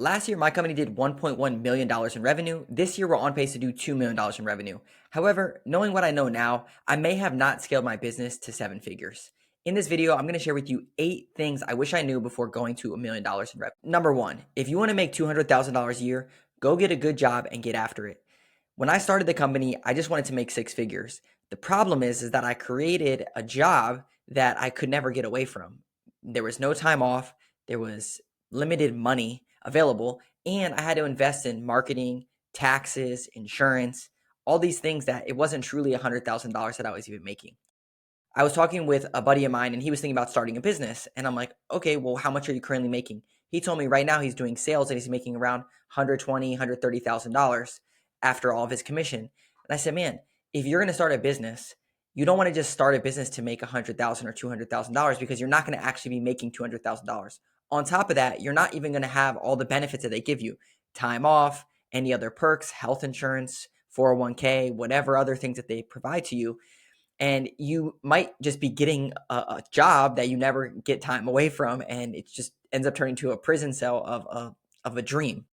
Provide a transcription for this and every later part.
Last year, my company did $1.1 million in revenue. This year, we're on pace to do $2 million in revenue. However, knowing what I know now, I may have not scaled my business to seven figures. In this video, I'm going to share with you 8 things I wish I knew before going to $1 million in revenue. Number one, if you want to make $200,000 a year, go get a good job and get after it. When I started the company, I just wanted to make 6 figures. The problem is that I created a job that I could never get away from. There was no time off. There was limited money available, and I had to invest in marketing, taxes, insurance, all these things that it wasn't truly $100,000 that I was even making. I was talking with a buddy of mine and he was thinking about starting a business. And I'm like, okay, well, how much are you currently making? He told me right now he's doing sales and he's making around $120,000, $130,000 after all of his commission. And I said, man, if you're going to start a business, you don't want to just start a business to make $100,000 or $200,000 because you're not going to actually be making $200,000. On top of that, you're not even going to have all the benefits that they give you: time off, any other perks, health insurance, 401k, whatever other things that they provide to you. And you might just be getting a job that you never get time away from, and it just ends up turning to a prison cell of a dream.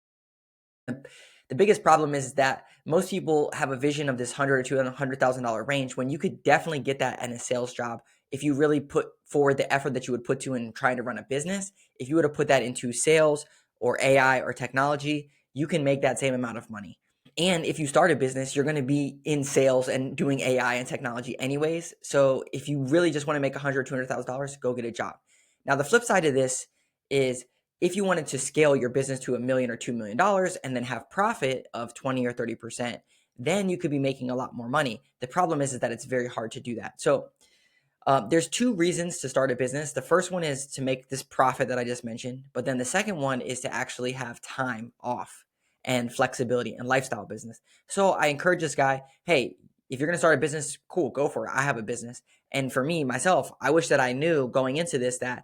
The biggest problem is that most people have a vision of this 100 or $200,000 range when you could definitely get that in a sales job if you really put forward the effort that you would put to in trying to run a business. If you were to put that into sales or AI or technology, you can make that same amount of money. And if you start a business, you're going to be in sales and doing AI and technology anyways. So if you really just want to make $100,000, $200,000, go get a job. Now, the flip side of this is if you wanted to scale your business to $1 million or $2 million and then have profit of 20 or 30%, then you could be making a lot more money. The problem is that it's very hard to do that. So there's 2 reasons to start a business. The first one is to make this profit that I just mentioned, but then the second one is to actually have time off and flexibility and lifestyle business. So I encourage this guy, hey, if you're going to start a business, cool, go for it. I have a business. And for me, myself, I wish that I knew going into this that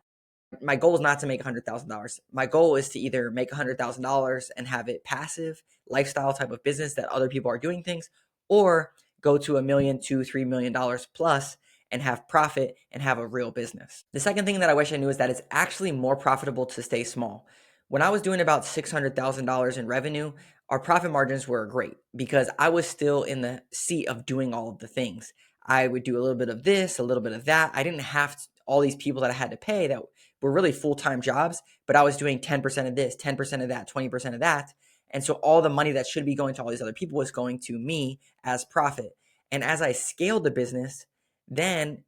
my goal is not to make $100,000. My goal is to either make $100,000 and have it passive lifestyle type of business that other people are doing things, or go to $1 million, $2, $3 million plus and have profit and have a real business. The second thing that I wish I knew is that it's actually more profitable to stay small. When I was doing about $600,000 in revenue, our profit margins were great because I was still in the seat of doing all of the things. I would do a little bit of this, a little bit of that. I didn't have all these people that I had to pay that were really full-time jobs, but I was doing 10% of this, 10% of that, 20% of that. And so all the money that should be going to all these other people was going to me as profit. And as I scaled the business, then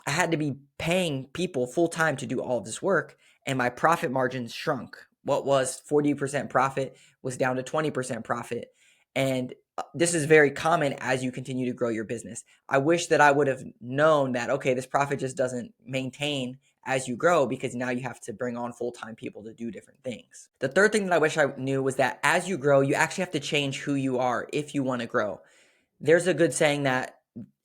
I had to be paying people full time to do all of this work, and my profit margins shrunk. What was 40% profit was down to 20% profit. And this is very common as you continue to grow your business. I wish that I would have known that, okay, this profit just doesn't maintain as you grow because now you have to bring on full-time people to do different things. The third thing that I wish I knew was that as you grow, you actually have to change who you are if you want to grow. There's a good saying that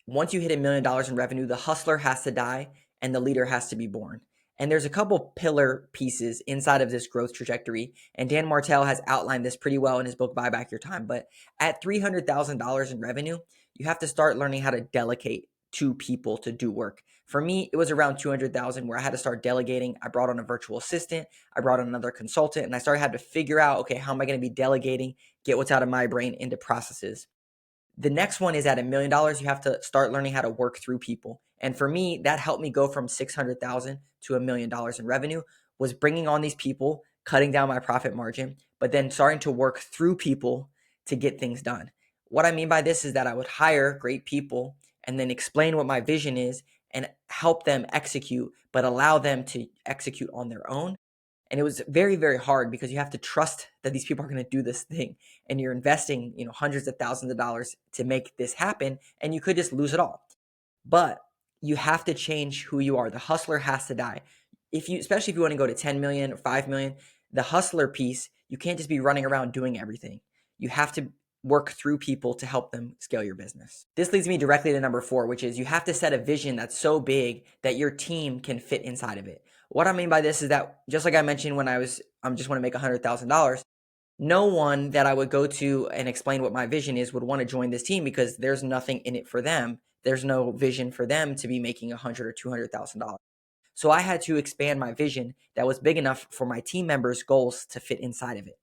once you hit $1 million in revenue, the hustler has to die and the leader has to be born. And there's a couple pillar pieces inside of this growth trajectory. And Dan Martell has outlined this pretty well in his book, Buy Back Your Time. But at $300,000 in revenue, you have to start learning how to delegate to people to do work. For me, it was around 200,000 where I had to start delegating. I brought on a virtual assistant. I brought on another consultant, and I started having to figure out, okay, how am I going to be delegating, get what's out of my brain into processes. The next one is at $1 million, you have to start learning how to work through people. And for me, that helped me go from 600,000 to $1 million in revenue, was bringing on these people, cutting down my profit margin, but then starting to work through people to get things done. What I mean by this is that I would hire great people and then explain what my vision is and help them execute, but allow them to execute on their own. And it was very, very hard because you have to trust that these people are going to do this thing, and you're investing, hundreds of thousands of dollars to make this happen, and you could just lose it all. But you have to change who you are. The hustler has to die. Especially if you want to go to 10 million or 5 million, the hustler piece, you can't just be running around doing everything. You have to work through people to help them scale your business. This leads me directly to number 4, which is you have to set a vision that's so big that your team can fit inside of it. What I mean by this is that, just like I mentioned when I just want to make $100,000, no one that I would go to and explain what my vision is would want to join this team because there's nothing in it for them. There's no vision for them to be making $100,000 or $200,000. So I had to expand my vision that was big enough for my team members' goals to fit inside of it.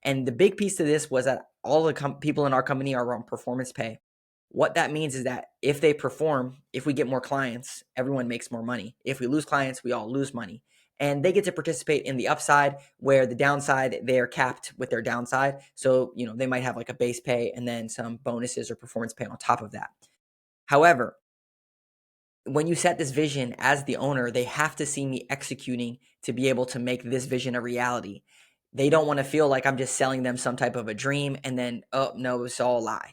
And the big piece to this was that all the people in our company are on performance pay. What that means is that if they perform, if we get more clients, everyone makes more money. If we lose clients, we all lose money. And they get to participate in the upside, where the downside, they are capped with their downside. So, they might have like a base pay and then some bonuses or performance pay on top of that. However, when you set this vision as the owner, they have to see me executing to be able to make this vision a reality. They don't want to feel like I'm just selling them some type of a dream and then, oh, no, it's all a lie.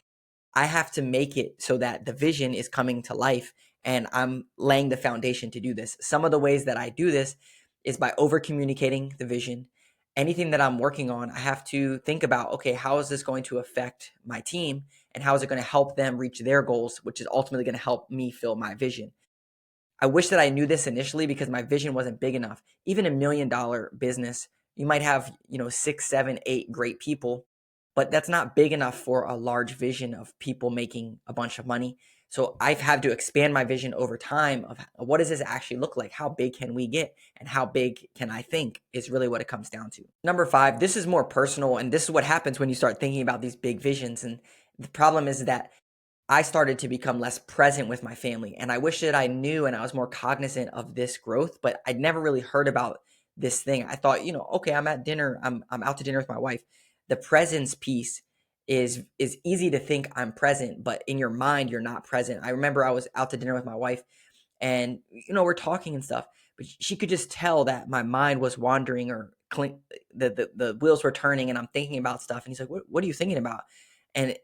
I have to make it so that the vision is coming to life, and I'm laying the foundation to do this. Some of the ways that I do this is by over communicating the vision. Anything that I'm working on, I have to think about, okay, how is this going to affect my team, and how is it going to help them reach their goals, which is ultimately going to help me fill my vision. I wish that I knew this initially because my vision wasn't big enough. Even $1 million business, you might have, 6, 7, 8 great people, but that's not big enough for a large vision of people making a bunch of money. So I've had to expand my vision over time of what does this actually look like? How big can we get? And how big can I think is really what it comes down to. Number 5, this is more personal. And this is what happens when you start thinking about these big visions. And the problem is that I started to become less present with my family. And I wish that I knew and I was more cognizant of this growth, but I'd never really heard about this thing. I thought, okay, I'm at dinner, I'm out to dinner with my wife. The presence piece is easy to think I'm present, but in your mind you're not present. I remember I was out to dinner with my wife, and we're talking and stuff, but she could just tell that my mind was wandering, or the wheels were turning, and I'm thinking about stuff. And he's like, what are you thinking about? And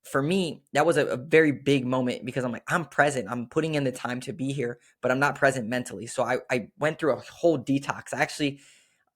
for me, that was a very big moment, because I'm like, I'm present. I'm putting in the time to be here, but I'm not present mentally. So I went through a whole detox. I actually,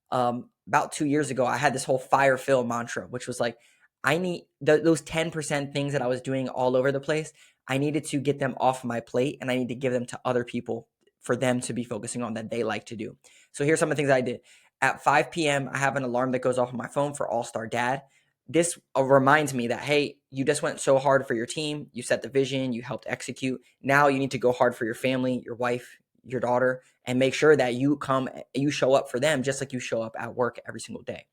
about 2 years ago, I had this whole fire Phil mantra, which was like, I need those 10% things that I was doing all over the place. I needed to get them off my plate, and I need to give them to other people for them to be focusing on that they like to do. So here's some of the things I did. At 5 p.m., I have an alarm that goes off on my phone for All Star Dad. This reminds me that, hey, you just went so hard for your team. You set the vision, you helped execute. Now you need to go hard for your family, your wife, your daughter, and make sure that you show up for them just like you show up at work every single day.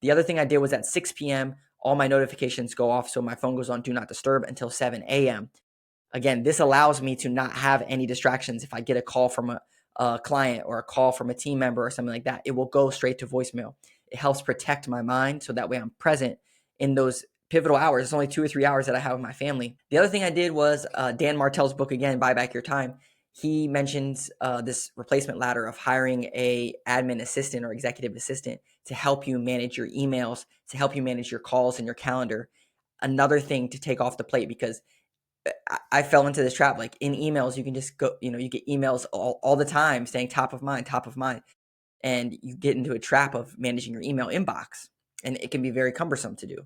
The other thing I did was at 6 p.m., all my notifications go off. So my phone goes on do not disturb until 7 a.m. Again, this allows me to not have any distractions. If I get a call from a client or a call from a team member or something like that, it will go straight to voicemail. It helps protect my mind, so that way I'm present in those pivotal hours. It's only 2 or 3 hours that I have with my family. The other thing I did was Dan Martell's book again, Buy Back Your Time. He mentions this replacement ladder of hiring a admin assistant or executive assistant to help you manage your emails, to help you manage your calls and your calendar. Another thing to take off the plate, because I fell into this trap. Like in emails, you can just go, you get emails all the time saying top of mind, top of mind. And you get into a trap of managing your email inbox, and it can be very cumbersome to do.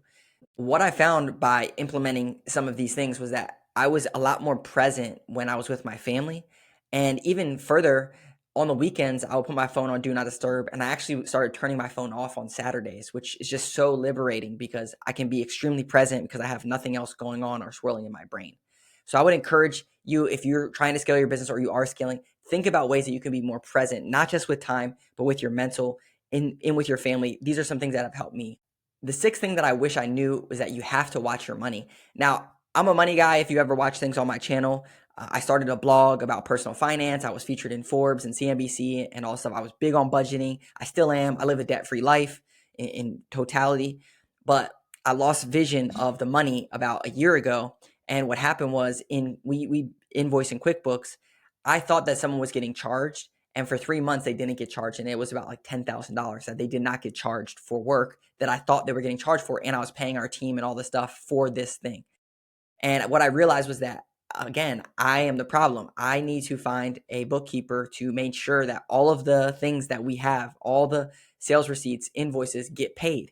What I found by implementing some of these things was that I was a lot more present when I was with my family. And even further, on the weekends, I would put my phone on do not disturb. And I actually started turning my phone off on Saturdays, which is just so liberating, because I can be extremely present because I have nothing else going on or swirling in my brain. So I would encourage you, if you're trying to scale your business or you are scaling, think about ways that you can be more present, not just with time, but with your mental, in with your family. These are some things that have helped me. The sixth thing that I wish I knew was that you have to watch your money. Now, I'm a money guy. If you ever watch things on my channel, I started a blog about personal finance. I was featured in Forbes and CNBC and all this stuff. I was big on budgeting. I still am. I live a debt-free life in totality. But I lost vision of the money about a year ago. And what happened was, we invoice in QuickBooks. I thought that someone was getting charged, and for 3 months they didn't get charged, and it was about like $10,000 that they did not get charged for work that I thought they were getting charged for, and I was paying our team and all this stuff for this thing. And what I realized was that, again, I am the problem. I need to find a bookkeeper to make sure that all of the things that we have, all the sales receipts, invoices, get paid.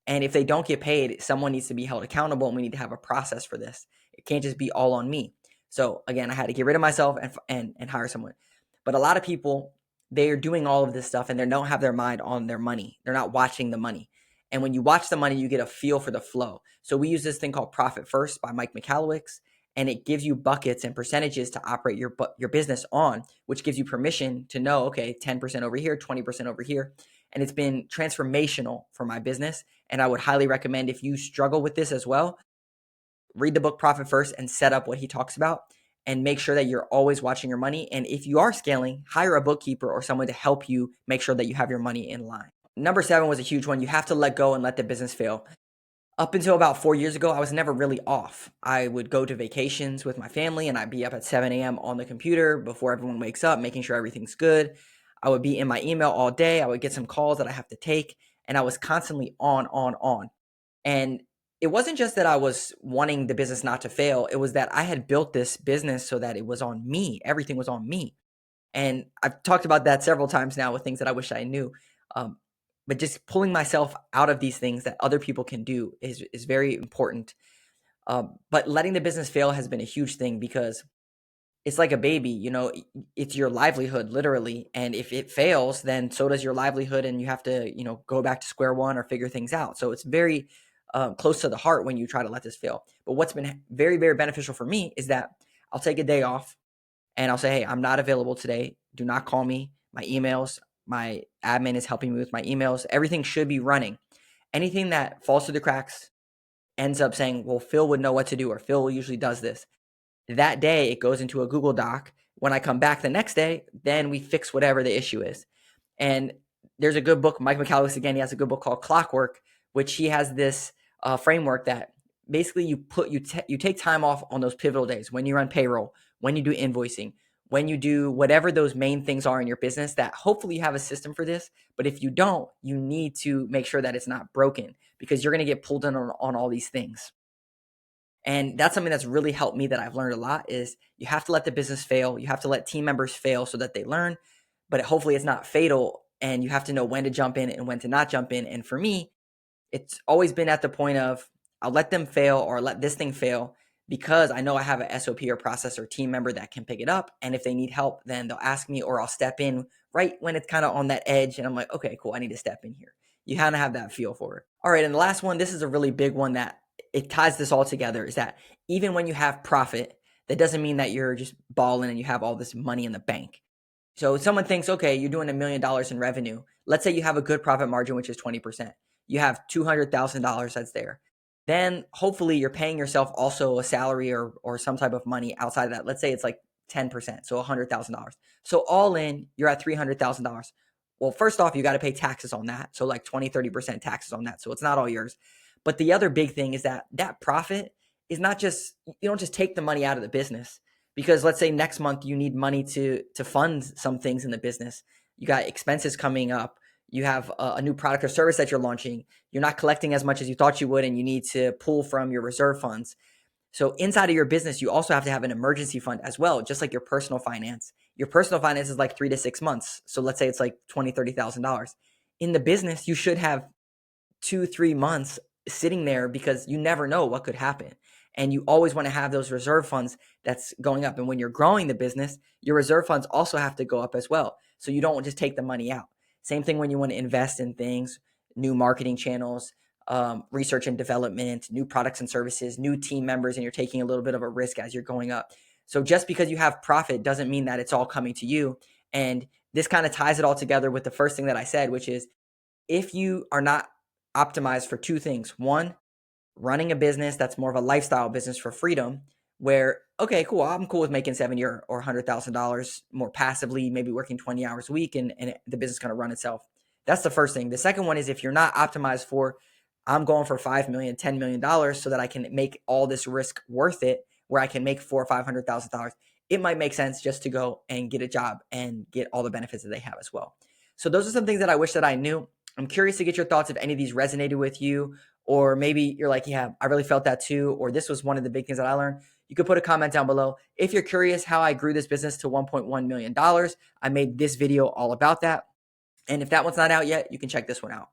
And if they don't get paid, someone needs to be held accountable, and we need to have a process for this. It can't just be all on me. So again, I had to get rid of myself and hire someone. But a lot of people, they are doing all of this stuff and they don't have their mind on their money. They're not watching the money. And when you watch the money, you get a feel for the flow. So we use this thing called Profit First by Mike McCallowicz, and it gives you buckets and percentages to operate your business on, which gives you permission to know, okay, 10% over here, 20% over here. and it's been transformational for my business. And I would highly recommend, if you struggle with this as well, read the book Profit First and set up what he talks about, and make sure that you're always watching your money. And if you are scaling, hire a bookkeeper or someone to help you make sure that you have your money in line. Number 7 was a huge one. You have to let go and let the business fail. Up until about 4 years ago, I was never really off. I would go to vacations with my family and I'd be up at 7 a.m. on the computer before everyone wakes up, making sure everything's good. I would be in my email all day. I would get some calls that I have to take, and I was constantly on. And it wasn't just that I was wanting the business not to fail. It was that I had built this business so that it was on me. Everything was on me. And I've talked about that several times now with things that I wish I knew. Um, but just pulling myself out of these things that other people can do is very important. But letting the business fail has been a huge thing, because it's like a baby, it's your livelihood, literally. And if it fails, then so does your livelihood, and you have to, go back to square one or figure things out. So it's very close to the heart when you try to let this fail. But what's been very, very beneficial for me is that I'll take a day off and I'll say, hey, I'm not available today. Do not call me. My emails, my admin is helping me with my emails. Everything should be running. Anything that falls through the cracks ends up saying, well, Phil would know what to do, or Phil usually does this. That day, it goes into a Google Doc. When I come back the next day, then we fix whatever the issue is. And there's a good book, Mike McCallis, again, he has a good book called Clockwork, which he has this framework that basically you take time off on those pivotal days, when you run payroll, when you do invoicing, when you do whatever those main things are in your business, that hopefully you have a system for this. But if you don't, you need to make sure that it's not broken, because you're going to get pulled in on all these things. And that's something that's really helped me, that I've learned a lot, is you have to let the business fail. You have to let team members fail so that they learn, but hopefully it's not fatal. And you have to know when to jump in and when to not jump in. And for me, it's always been at the point of, I'll let them fail, or let this thing fail, because I know I have a SOP or process or team member that can pick it up. And if they need help, then they'll ask me, or I'll step in right when it's kind of on that edge. And I'm like, okay, cool, I need to step in here. You kind of have that feel for it. All right. And the last one, this is a really big one that it ties this all together, is that even when you have profit, that doesn't mean that you're just balling and you have all this money in the bank. So someone thinks, okay, you're doing $1 million in revenue. Let's say you have a good profit margin, which is 20%. You have $200,000 that's there. Then hopefully you're paying yourself also a salary or some type of money outside of that. Let's say it's like 10%, so $100,000. So all in, you're at $300,000. Well, first off, you got to pay taxes on that. So like 20-30% taxes on that. So it's not all yours. But the other big thing is that profit is not just, you don't just take the money out of the business, because let's say next month you need money to fund some things in the business. You got expenses coming up. You have a new product or service that you're launching. You're not collecting as much as you thought you would, and you need to pull from your reserve funds. So inside of your business, you also have to have an emergency fund as well, just like your personal finance. Your personal finance is like 3 to 6 months. So let's say it's like $20,000-$30,000. In the business, you should have 2-3 months sitting there, because you never know what could happen. And you always want to have those reserve funds that's going up. And when you're growing the business, your reserve funds also have to go up as well. So you don't just take the money out. Same thing when you want to invest in things, new marketing channels, research and development, new products and services, new team members, and you're taking a little bit of a risk as you're going up. So just because you have profit doesn't mean that it's all coming to you. And this kind of ties it all together with the first thing that I said, which is, if you are not optimized for two things: one, running a business that's more of a lifestyle business for freedom, where, okay, cool, I'm cool with making $70,000 or $100,000 more passively, maybe working 20 hours a week, and the business kind of run itself. That's the first thing. The second one is, if you're not optimized for, I'm going for $5 million, $10 million so that I can make all this risk worth it, where I can make $400,000 or $500,000, it might make sense just to go and get a job and get all the benefits that they have as well. So those are some things that I wish that I knew. I'm curious to get your thoughts if any of these resonated with you, or maybe you're like, yeah, I really felt that too, or this was one of the big things that I learned. You could put a comment down below. If you're curious how I grew this business to $1.1 million, I made this video all about that. And if that one's not out yet, you can check this one out.